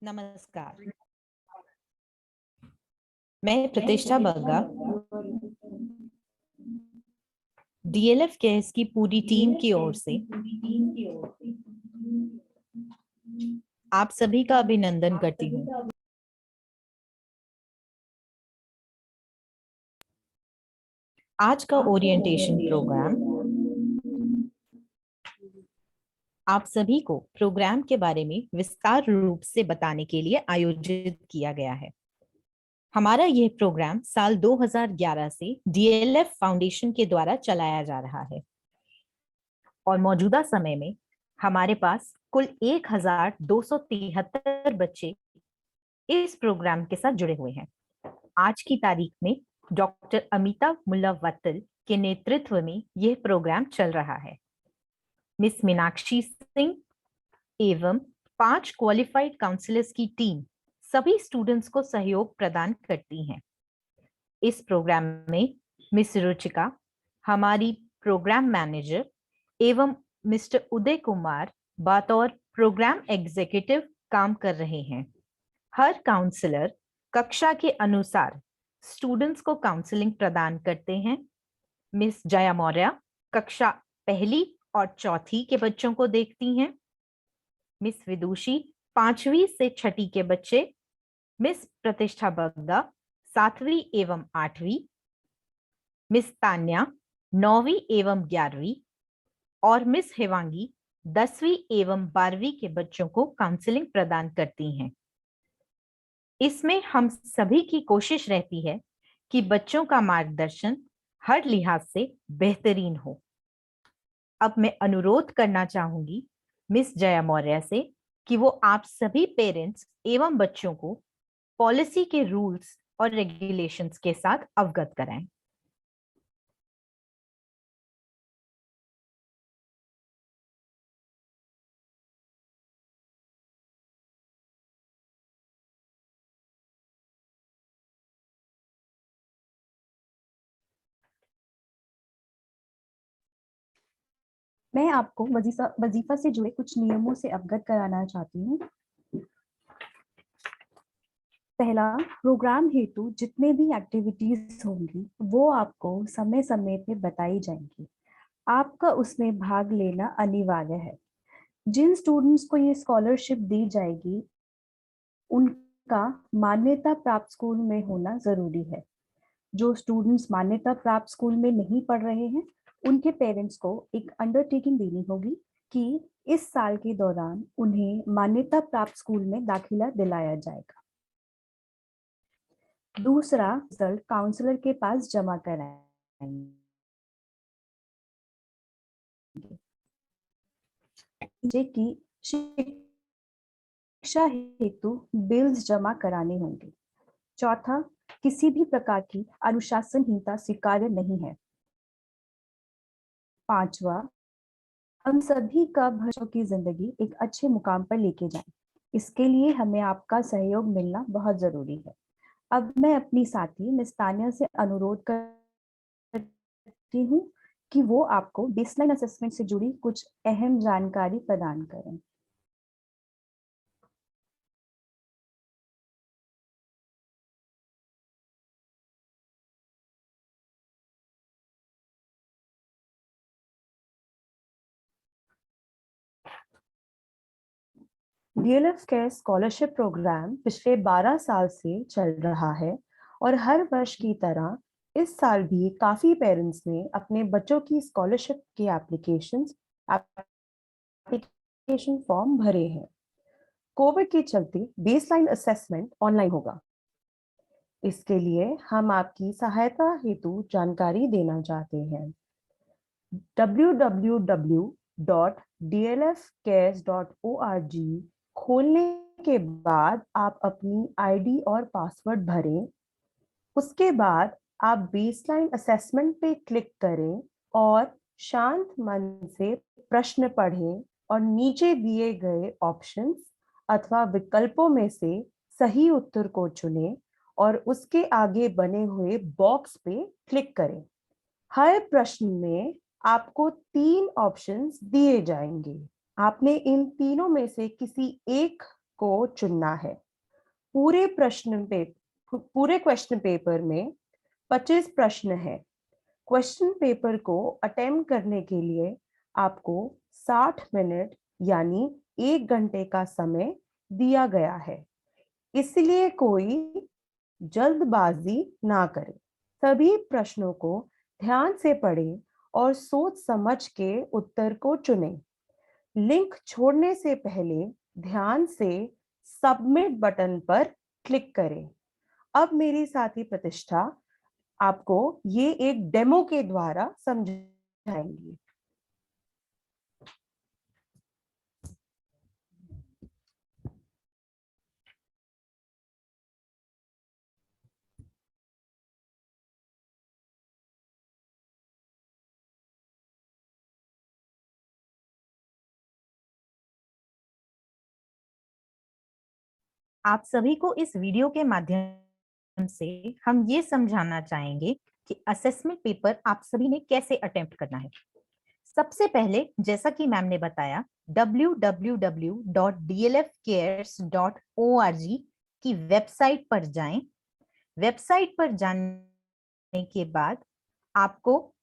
नमस्कार। मैं प्रतिष्ठा बग्गा डीएलएफ केयर्स की पूरी टीम की ओर से आप सभी का अभिनंदन करती हूँ। आज का ओरिएंटेशन प्रोग्राम आप सभी को प्रोग्राम के बारे में विस्तार रूप से बताने के लिए आयोजित किया गया है। हमारा यह प्रोग्राम साल 2011 से डीएलएफ फाउंडेशन के द्वारा चलाया जा रहा है और मौजूदा समय में हमारे पास कुल 1273 बच्चे इस प्रोग्राम के साथ जुड़े हुए हैं। आज की तारीख में डॉक्टर अमिता मुल्लावत्तल के नेतृत्व में यह प्रोग्राम चल रहा है। मिस मीनाक्षी सिंह एवं 5 क्वालिफाइड काउंसलर्स की टीम सभी स्टूडेंट्स को सहयोग प्रदान करती हैं। इस प्रोग्राम में मिस रुचिका हमारी प्रोग्राम मैनेजर एवं मिस्टर उदय कुमार बतौर प्रोग्राम एग्जीक्यूटिव काम कर रहे हैं। हर काउंसलर कक्षा के अनुसार स्टूडेंट्स को काउंसलिंग प्रदान करते हैं। मिस जया मौर्य कक्षा पहली और चौथी के बच्चों को देखती हैं। मिस विदुषी 5वीं से 6ठी के बच्चे, मिस प्रतिष्ठा बग्गा 7वीं एवं 8वीं, मिस तान्या 9वीं एवं 11वीं और मिस हिवांगी 10वीं एवं 12वीं के बच्चों को काउंसलिंग प्रदान करती हैं। इसमें हम सभी की कोशिश रहती है कि बच्चों का मार्गदर्शन हर लिहाज से बेहतरीन हो। अब मैं अनुरोध करना चाहूंगी मिस जया मौर्य से कि वो आप सभी पेरेंट्स एवं बच्चों को पॉलिसी के रूल्स और रेगुलेशंस के साथ अवगत कराएं। मैं आपको वजीफा से जुड़े कुछ नियमों से अवगत कराना चाहती हूँ। पहला, प्रोग्राम हेतु जितने भी एक्टिविटीज होंगी वो आपको समय समय पे बताई जाएंगी। आपका उसमें भाग लेना अनिवार्य है। जिन स्टूडेंट्स को ये स्कॉलरशिप दी जाएगी उनका मान्यता प्राप्त स्कूल में होना जरूरी है। जो स्टूडेंट्स मान्यता प्राप्त स्कूल में नहीं पढ़ रहे हैं उनके पेरेंट्स को एक अंडरटेकिंग देनी होगी कि इस साल के दौरान उन्हें मान्यता प्राप्त स्कूल में दाखिला दिलाया जाएगा। दूसरा, रिजल्ट काउंसलर के पास जमा कराएंगे। कि शिक्षा हेतु बिल्स जमा कराने होंगे। चौथा, किसी भी प्रकार की अनुशासनहीनता स्वीकार्य नहीं है। पांचवा, हम सभी का बच्चों की जिंदगी एक अच्छे मुकाम पर लेके जाएं। इसके लिए हमें आपका सहयोग मिलना बहुत जरूरी है। अब मैं अपनी साथी मिस तान्या से अनुरोध करती हूँ कि वो आपको बेसलाइन असेसमेंट से जुड़ी कुछ अहम जानकारी प्रदान करें। डीएलएफ केयर स्कॉलरशिप प्रोग्राम पिछले 12 साल से चल रहा है और हर वर्ष की तरह इस साल भी काफी पेरेंट्स ने अपने बच्चों की स्कॉलरशिप के एप्लीकेशन फॉर्म भरे हैं। कोविड के चलते बेसलाइन असेसमेंट ऑनलाइन होगा। इसके लिए हम आपकी सहायता हेतु जानकारी देना चाहते हैं। www.dlfcares.org खोलने के बाद आप अपनी आईडी और पासवर्ड भरें। उसके बाद आप बेसलाइन असेसमेंट पे क्लिक करें और शांत मन से प्रश्न पढ़ें और नीचे दिए गए ऑप्शंस अथवा विकल्पों में से सही उत्तर को चुनें और उसके आगे बने हुए बॉक्स पे क्लिक करें। हर प्रश्न में आपको 3 ऑप्शंस दिए जाएंगे। आपने इन तीनों में से किसी एक को चुनना है। पूरे क्वेश्चन पेपर में 25 प्रश्न है। क्वेश्चन पेपर को अटेम्प्ट करने के लिए आपको 60 मिनट यानी 1 घंटे का समय दिया गया है, इसलिए कोई जल्दबाजी ना करें। सभी प्रश्नों को ध्यान से पढ़ें और सोच समझ के उत्तर को चुनें। लिंक छोड़ने से पहले ध्यान से सबमिट बटन पर क्लिक करें। अब मेरी साथी प्रतिष्ठा आपको ये एक डेमो के द्वारा समझाएंगी। आप सभी को इस वीडियो के माध्यम से हम ये समझाना चाहेंगे कि असेसमेंट पेपर आप सभी ने कैसे अटेम्प्ट करना है। सबसे पहले जैसा कि मैम ने बताया www.dlfcares.org की वेबसाइट पर जाएं। वेबसाइट पर जाने के बाद आपको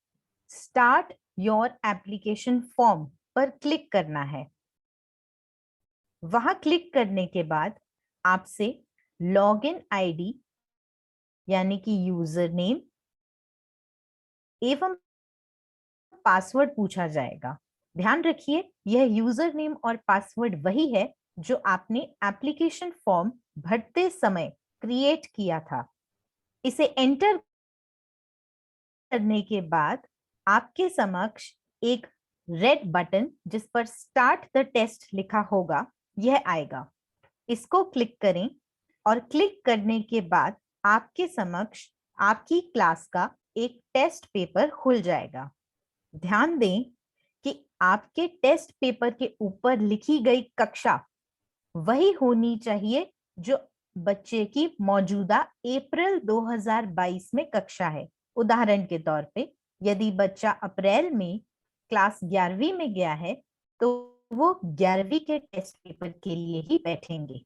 स्टार्ट योर एप्लीकेशन फॉर्म पर क्लिक करना है। वहां क्लिक करने के बाद आपसे लॉगिन आईडी यानी कि यूजर नेम एवं पासवर्ड पूछा जाएगा। ध्यान रखिए यह यूजर नेम और पासवर्ड वही है जो आपने एप्लीकेशन फॉर्म भरते समय क्रिएट किया था। इसे एंटर करने के बाद आपके समक्ष एक रेड बटन जिस पर स्टार्ट द टेस्ट लिखा होगा यह आएगा। इसको क्लिक करें और क्लिक करने के बाद आपके समक्ष आपकी क्लास का एक टेस्ट पेपर खुल जाएगा। ध्यान दें कि आपके टेस्ट पेपर के ऊपर लिखी गई कक्षा वही होनी चाहिए जो बच्चे की मौजूदा अप्रैल 2022 में कक्षा है। उदाहरण के तौर पे यदि बच्चा अप्रैल में क्लास 11वीं में गया है तो वो 11वीं के टेस्ट पेपर के लिए ही बैठेंगे।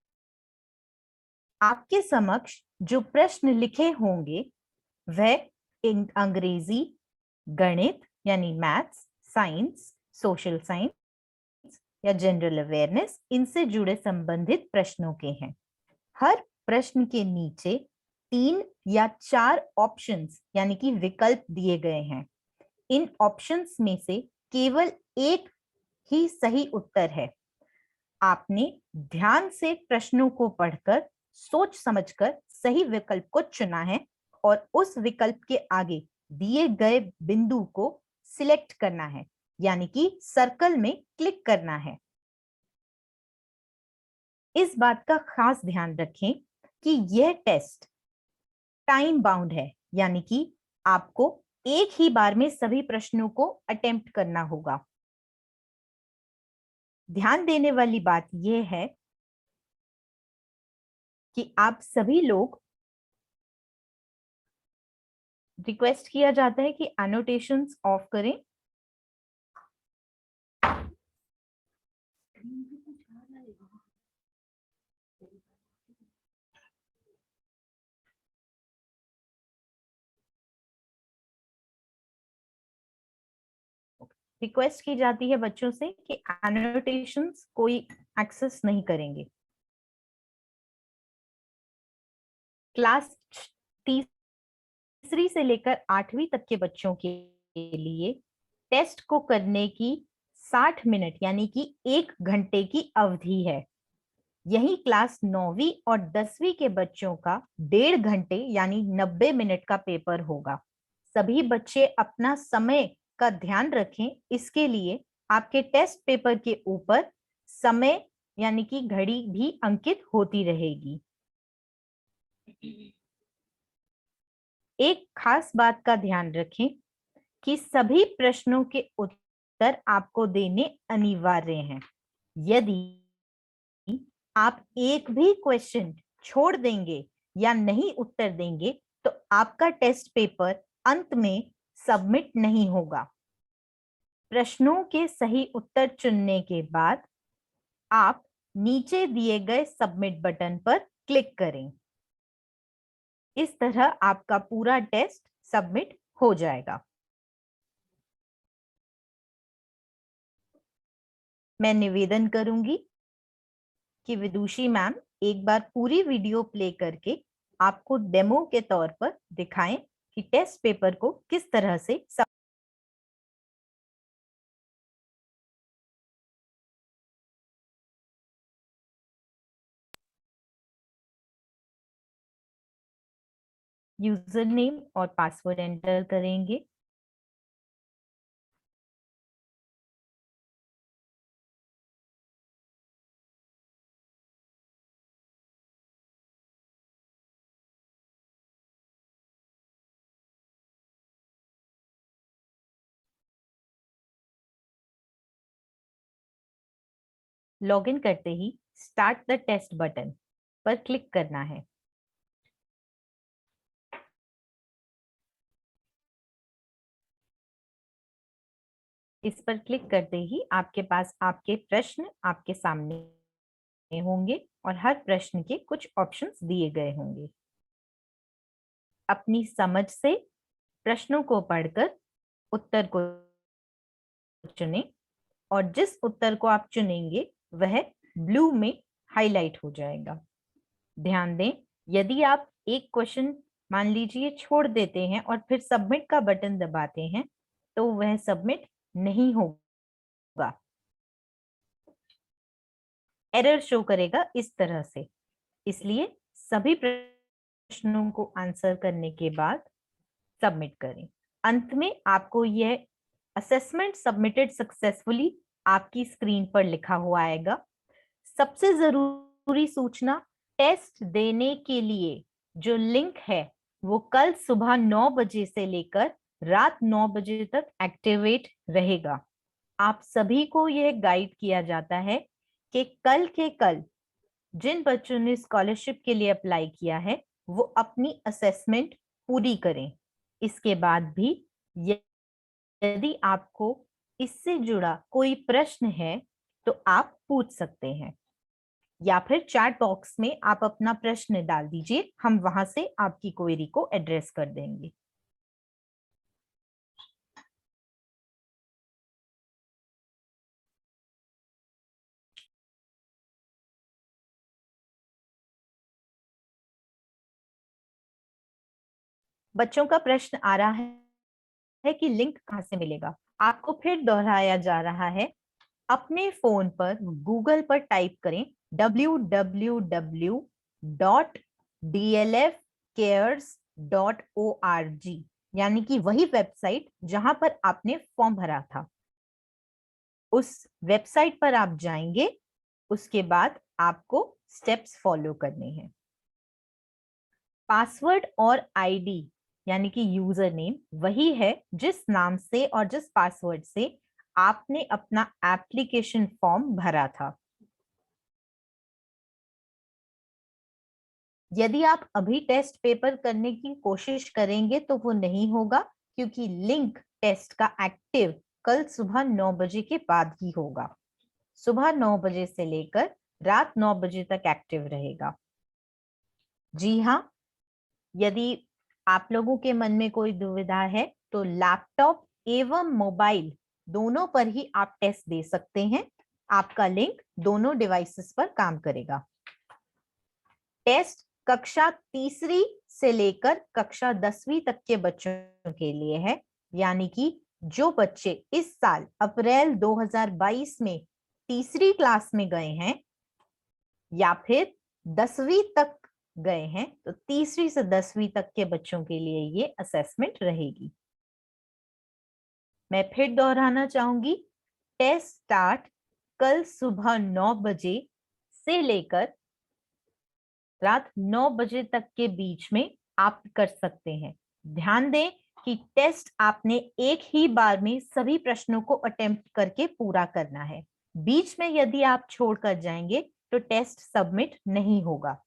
आपके समक्ष जो प्रश्न लिखे होंगे वह अंग्रेजी, गणित यानी मैथ्स, साइंस, सोशल साइंस या जनरल अवेयरनेस इनसे जुड़े संबंधित प्रश्नों के हैं। हर प्रश्न के नीचे 3 या 4 ऑप्शंस यानी कि विकल्प दिए गए हैं। इन ऑप्शंस में से केवल एक ही सही उत्तर है। आपने ध्यान से प्रश्नों को पढ़कर सोच समझकर सही विकल्प को चुना है और उस विकल्प के आगे दिए गए बिंदु को सिलेक्ट करना है यानी कि सर्कल में क्लिक करना है। इस बात का खास ध्यान रखें कि यह टेस्ट टाइम बाउंड है यानी कि आपको एक ही बार में सभी प्रश्नों को अटेम्प्ट करना होगा। ध्यान देने वाली बात यह है कि आप सभी लोग रिक्वेस्ट किया जाता है कि एनोटेशंस ऑफ करें। रिक्वेस्ट की जाती है बच्चों से कि एनोटेशंस कोई एक्सेस नहीं करेंगे। क्लास तीसरी से लेकर 8वीं तक के बच्चों के लिए टेस्ट को करने की 60 मिनट यानी कि 1 घंटे की अवधि है। यही क्लास 9वीं और 10वीं के बच्चों का 1.5 घंटे यानी 90 मिनट का पेपर होगा। सभी बच्चे अपना समय का ध्यान रखें। इसके लिए आपके टेस्ट पेपर के ऊपर समय यानी कि घड़ी भी अंकित होती रहेगी। एक खास बात का ध्यान रखें कि सभी प्रश्नों के उत्तर आपको देने अनिवार्य हैं। यदि आप एक भी क्वेश्चन छोड़ देंगे या नहीं उत्तर देंगे तो आपका टेस्ट पेपर अंत में सबमिट नहीं होगा। प्रश्नों के सही उत्तर चुनने के बाद आप नीचे दिए गए सबमिट बटन पर क्लिक करें। इस तरह आपका पूरा टेस्ट सबमिट हो जाएगा। मैं निवेदन करूंगी कि विदुषी मैम एक बार पूरी वीडियो प्ले करके आपको डेमो के तौर पर दिखाएं कि टेस्ट पेपर को किस तरह से यूजर नेम और पासवर्ड एंटर करेंगे। लॉगिन करते ही स्टार्ट द टेस्ट बटन पर क्लिक करना है। इस पर क्लिक करते ही आपके पास आपके प्रश्न आपके सामने होंगे और हर प्रश्न के कुछ ऑप्शंस दिए गए होंगे। अपनी समझ से प्रश्नों को पढ़कर उत्तर को चुनें और जिस उत्तर को आप चुनेंगे वह ब्लू में हाईलाइट हो जाएगा। ध्यान दें, यदि आप एक क्वेश्चन मान लीजिए छोड़ देते हैं और फिर सबमिट का बटन दबाते हैं तो वह सबमिट नहीं होगा, एरर शो करेगा इस तरह से। इसलिए सभी प्रश्नों को आंसर करने के बाद सबमिट करें। अंत में आपको यह असेसमेंट सबमिटेड सक्सेसफुली आपकी स्क्रीन पर लिखा हुआ आएगा। सबसे जरूरी सूचना, टेस्ट देने के लिए जो लिंक है वो कल सुबह 9 बजे से लेकर रात 9 बजे तक एक्टिवेट रहेगा। आप सभी को यह गाइड किया जाता है कि कल के कल जिन बच्चों ने स्कॉलरशिप के लिए अप्लाई किया है वो अपनी असेसमेंट पूरी करें। इसके बाद भी यदि आपको इससे जुड़ा कोई प्रश्न है तो आप पूछ सकते हैं या फिर चैट बॉक्स में आप अपना प्रश्न डाल दीजिए, हम वहां से आपकी क्वेरी को एड्रेस कर देंगे। बच्चों का प्रश्न आ रहा है कि लिंक कहां से मिलेगा। आपको फिर दोहराया जा रहा है, अपने फोन पर गूगल पर टाइप करें www.dlfcares.org, यानी कि वही वेबसाइट जहां पर आपने फॉर्म भरा था। उस वेबसाइट पर आप जाएंगे, उसके बाद आपको स्टेप्स फॉलो करने हैं। पासवर्ड और आईडी यानी कि यूजर नेम वही है जिस नाम से और जिस पासवर्ड से आपने अपना एप्लीकेशन फॉर्म भरा था। यदि आप अभी टेस्ट पेपर करने की कोशिश करेंगे तो वो नहीं होगा, क्योंकि लिंक टेस्ट का एक्टिव कल सुबह 9 बजे के बाद ही होगा। सुबह 9 बजे से लेकर रात 9 बजे तक एक्टिव रहेगा। जी हाँ, यदि आप लोगों के मन में कोई दुविधा है तो लैपटॉप एवं मोबाइल दोनों पर ही आप टेस्ट दे सकते हैं। आपका लिंक दोनों डिवाइसेस पर काम करेगा। टेस्ट कक्षा तीसरी से लेकर कक्षा 10वीं तक के बच्चों के लिए है, यानी कि जो बच्चे इस साल अप्रैल 2022 में तीसरी क्लास में गए हैं या फिर 10वीं तक गए हैं तो तीसरी से 10वीं तक के बच्चों के लिए ये असेसमेंट रहेगी। मैं फिर दोहराना चाहूंगी, टेस्ट स्टार्ट कल सुबह 9 बजे से लेकर रात 9 बजे तक के बीच में आप कर सकते हैं। ध्यान दें कि टेस्ट आपने एक ही बार में सभी प्रश्नों को अटेम्प्ट करके पूरा करना है। बीच में यदि आप छोड़कर जाएंगे तो टेस्ट सबमिट नहीं होगा।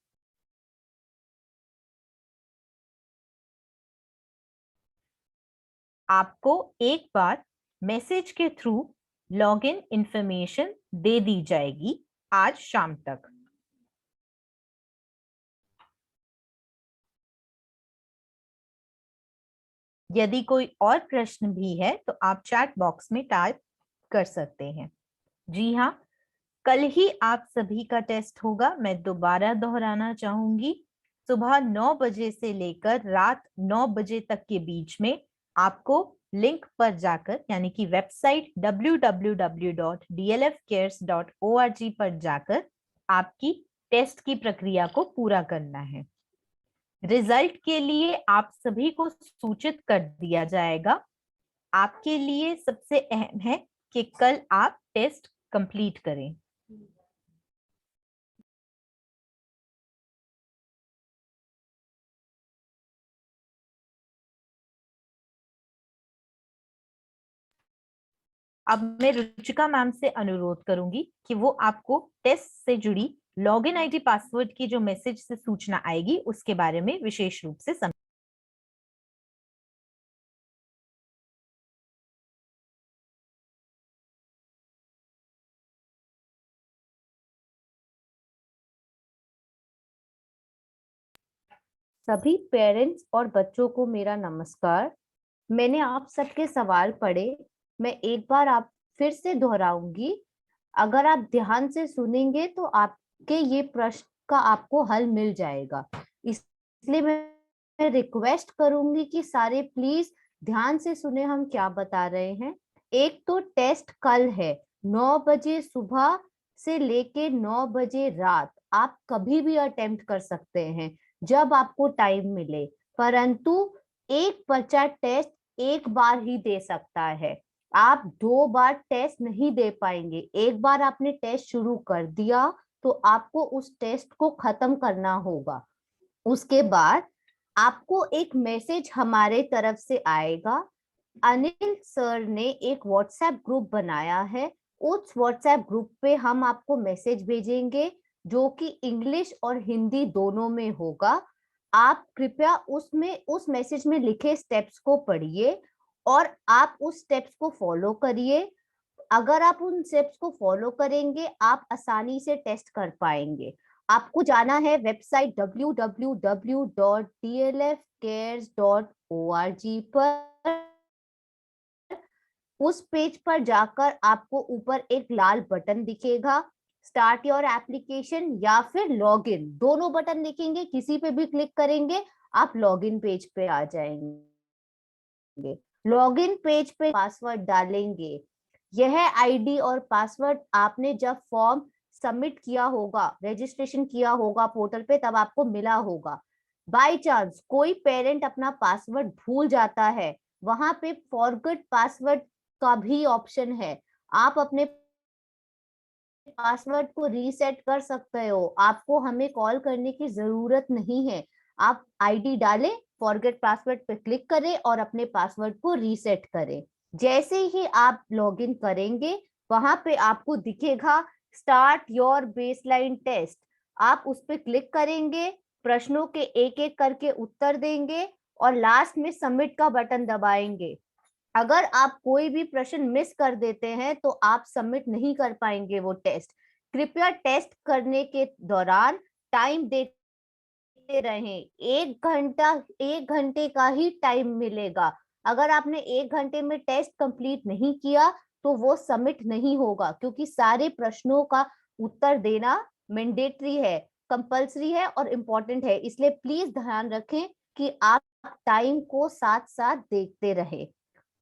आपको एक बार मैसेज के थ्रू लॉगिन इंफॉर्मेशन दे दी जाएगी। आज शाम तक। यदि कोई और प्रश्न भी है तो आप चैट बॉक्स में टाइप कर सकते हैं। जी हाँ, कल ही आप सभी का टेस्ट होगा। मैं दोबारा दोहराना चाहूंगी, सुबह 9 बजे से लेकर रात 9 बजे तक के बीच में आपको लिंक पर जाकर, यानी कि वेबसाइट www.dlfcares.org पर जाकर आपकी टेस्ट की प्रक्रिया को पूरा करना है। रिजल्ट के लिए आप सभी को सूचित कर दिया जाएगा। आपके लिए सबसे अहम है कि कल आप टेस्ट कंप्लीट करें। अब मैं रुचिका मैम से अनुरोध करूंगी कि वो आपको टेस्ट से जुड़ी लॉगिन आईडी पासवर्ड की जो मैसेज से सूचना आएगी उसके बारे में विशेष रूप से समझ। सभी पेरेंट्स और बच्चों को मेरा नमस्कार। मैंने आप सबके सवाल पढ़े, मैं एक बार आप फिर से दोहराऊंगी। अगर आप ध्यान से सुनेंगे तो आपके ये प्रश्न का आपको हल मिल जाएगा। इसलिए मैं रिक्वेस्ट करूंगी कि सारे प्लीज ध्यान से सुने हम क्या बता रहे हैं। एक तो टेस्ट कल है 9 बजे सुबह से लेके 9 बजे रात। आप कभी भी अटेम्प्ट कर सकते हैं जब आपको टाइम मिले, परंतु एक बच्चा टेस्ट एक बार ही दे सकता है। आप 2 बार टेस्ट नहीं दे पाएंगे। एक बार आपने टेस्ट शुरू कर दिया तो आपको उस टेस्ट को खत्म करना होगा। उसके बाद आपको एक मैसेज हमारे तरफ से आएगा। अनिल सर ने एक व्हाट्सएप ग्रुप बनाया है। उस व्हाट्सएप ग्रुप पे हम आपको मैसेज भेजेंगे जो कि इंग्लिश और हिंदी दोनों में होगा। आप कृपया उस मैसेज में लिखे स्टेप्स को पढ़िए और आप उस स्टेप्स को फॉलो करिए। अगर आप उन स्टेप्स को फॉलो करेंगे आप आसानी से टेस्ट कर पाएंगे। आपको जाना है वेबसाइट www.dlfcares.org पर। उस पेज पर जाकर आपको ऊपर एक लाल बटन दिखेगा, स्टार्ट योर एप्लीकेशन या फिर लॉग इन, दोनों बटन दिखेंगे। किसी पे भी क्लिक करेंगे आप लॉगिन पेज पे आ जाएंगे। लॉगिन पेज पे पासवर्ड डालेंगे। यह आईडी और पासवर्ड आपने जब फॉर्म सबमिट किया होगा, रजिस्ट्रेशन किया होगा पोर्टल पे, तब आपको मिला होगा। बाय चांस कोई पेरेंट अपना पासवर्ड भूल जाता है, वहां पे फॉरगेट पासवर्ड का भी ऑप्शन है। आप अपने पासवर्ड को रीसेट कर सकते हो। आपको हमें कॉल करने की जरूरत नहीं है। आप आईडी डालें, फॉरगेट पासवर्ड पे क्लिक करें और अपने पासवर्ड को रीसेट करें। जैसे ही आप लॉगिन करेंगे वहां पे आपको दिखेगा स्टार्ट योर बेसलाइन टेस्ट। आप उस पर क्लिक करेंगे, प्रश्नों के एक एक करके उत्तर देंगे और लास्ट में सबमिट का बटन दबाएंगे। अगर आप कोई भी प्रश्न मिस कर देते हैं तो आप सबमिट नहीं कर पाएंगे वो टेस्ट। कृपया टेस्ट करने के दौरान टाइम देते रहें। 1 का ही टाइम मिलेगा। अगर आपने 1 घंटे में टेस्ट कंप्लीट नहीं किया तो वो सबमिट नहीं होगा, क्योंकि सारे प्रश्नों का उत्तर देना मैंडेटरी है, कंपल्सरी है और इम्पोर्टेंट है। इसलिए प्लीज ध्यान रखें कि आप टाइम को साथ साथ देखते रहे।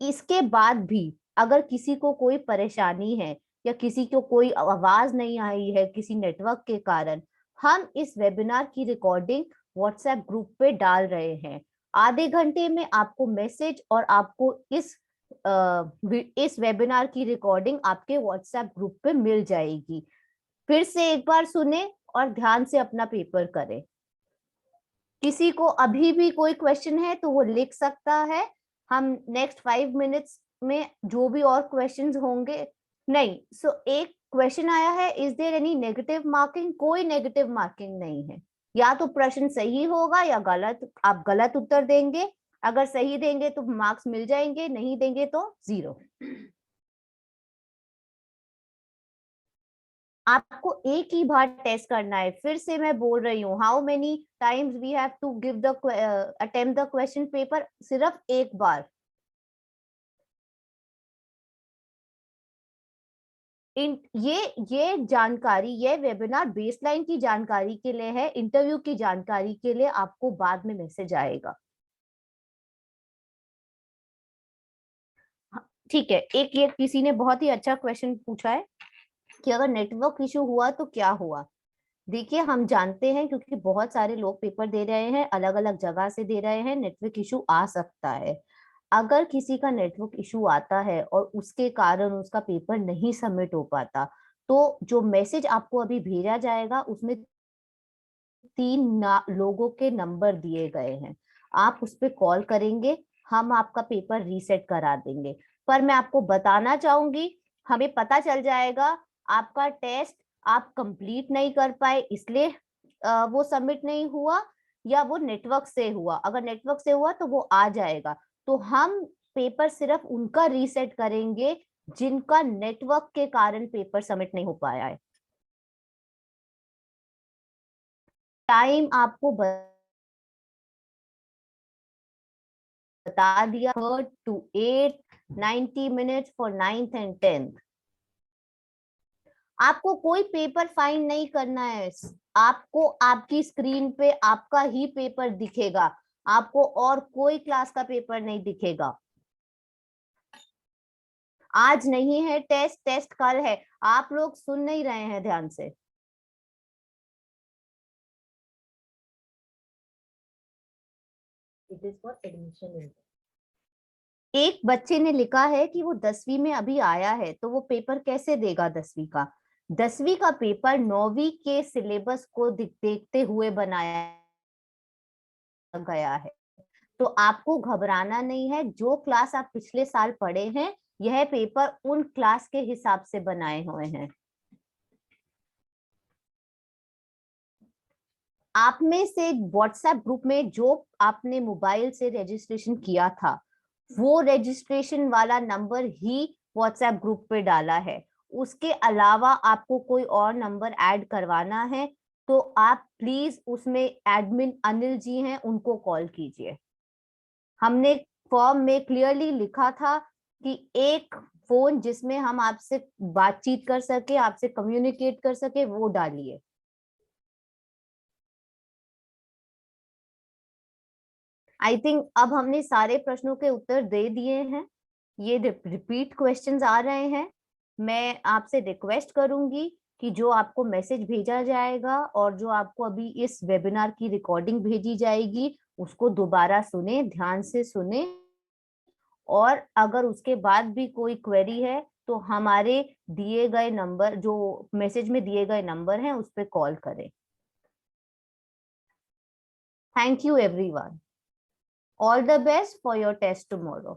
इसके बाद भी अगर किसी को कोई परेशानी है या किसी को कोई आवाज नहीं आई है किसी नेटवर्क के कारण, हम इस वेबिनार की रिकॉर्डिंग व्हाट्सएप ग्रुप पे डाल रहे हैं। आधे घंटे में आपको मैसेज और आपको इस वेबिनार की रिकॉर्डिंग आपके व्हाट्सएप ग्रुप पे मिल जाएगी। फिर से एक बार सुने और ध्यान से अपना पेपर करें। किसी को अभी भी कोई क्वेश्चन है तो वो लिख सकता है। हम नेक्स्ट 5 मिनट्स में जो भी और क्वेश्चंस होंगे, नहीं एक क्वेश्चन आया है, is there any negative marking? कोई नेगेटिव मार्किंग नहीं है। या तो प्रश्न सही होगा या गलत, आप गलत उत्तर देंगे। अगर सही देंगे तो मार्क्स मिल जाएंगे, नहीं देंगे तो 0। आपको एक ही बार टेस्ट करना है। फिर से मैं बोल रही हूँ, how many times we have to give the attempt the question paper, सिर्फ एक बार। ये जानकारी, ये वेबिनार बेसलाइन की जानकारी के लिए है, इंटरव्यू की जानकारी के लिए आपको बाद में मैसेज आएगा। ठीक है, एक ये किसी ने बहुत ही अच्छा क्वेश्चन पूछा है कि अगर नेटवर्क इशू हुआ तो क्या हुआ। देखिए, हम जानते हैं क्योंकि बहुत सारे लोग पेपर दे रहे हैं, अलग अलग जगह से दे रहे हैं, नेटवर्क इशू आ सकता है। अगर किसी का नेटवर्क इशू आता है और उसके कारण उसका पेपर नहीं सबमिट हो पाता, तो जो मैसेज आपको अभी भेजा जाएगा उसमें 3 लोगों के नंबर दिए गए हैं। आप उस पर कॉल करेंगे, हम आपका पेपर रीसेट करा देंगे। पर मैं आपको बताना चाहूंगी, हमें पता चल जाएगा आपका टेस्ट आप कंप्लीट नहीं कर पाए इसलिए वो सबमिट नहीं हुआ, या वो नेटवर्क से हुआ। अगर नेटवर्क से हुआ तो वो आ जाएगा, तो हम पेपर सिर्फ उनका रीसेट करेंगे जिनका नेटवर्क के कारण पेपर सबमिट नहीं हो पाया है। टाइम आपको बता दिया, 3rd to 8th, 90 minutes for 9th and 10th। आपको कोई पेपर फाइंड नहीं करना है, आपको आपकी स्क्रीन पे आपका ही पेपर दिखेगा, आपको और कोई क्लास का पेपर नहीं दिखेगा। आज नहीं है टेस्ट, टेस्ट कल है। आप लोग सुन नहीं रहे हैं ध्यान से। It is for admission. एक बच्चे ने लिखा है कि वो 10वीं में अभी आया है, तो वो पेपर कैसे देगा 10वीं का? 10वीं का पेपर 9वीं के सिलेबस को देखते हुए बनाया गया है, तो आपको घबराना नहीं है। जो क्लास आप पिछले साल पढ़े हैं, यह पेपर उन क्लास के हिसाब से बनाए हुए हैं। आप में से व्हाट्सएप ग्रुप में जो आपने मोबाइल से रजिस्ट्रेशन किया था, वो रजिस्ट्रेशन वाला नंबर ही व्हाट्सएप ग्रुप पे डाला है। उसके अलावा आपको कोई और नंबर ऐड करवाना है तो आप प्लीज उसमें एडमिन अनिल जी हैं, उनको कॉल कीजिए। हमने फॉर्म में क्लियरली लिखा था कि एक फोन जिसमें हम आपसे बातचीत कर सके, आपसे कम्युनिकेट कर सके, वो डालिए। आई थिंक अब हमने सारे प्रश्नों के उत्तर दे दिए हैं। ये रिपीट क्वेश्चंस आ रहे हैं। मैं आपसे रिक्वेस्ट करूंगी कि जो आपको मैसेज भेजा जाएगा और जो आपको अभी इस वेबिनार की रिकॉर्डिंग भेजी जाएगी, उसको दोबारा सुने, ध्यान से सुने, और अगर उसके बाद भी कोई क्वेरी है तो हमारे दिए गए नंबर, जो मैसेज में दिए गए नंबर हैं, उस पर कॉल करें। Thank you everyone. All the best for your test tomorrow.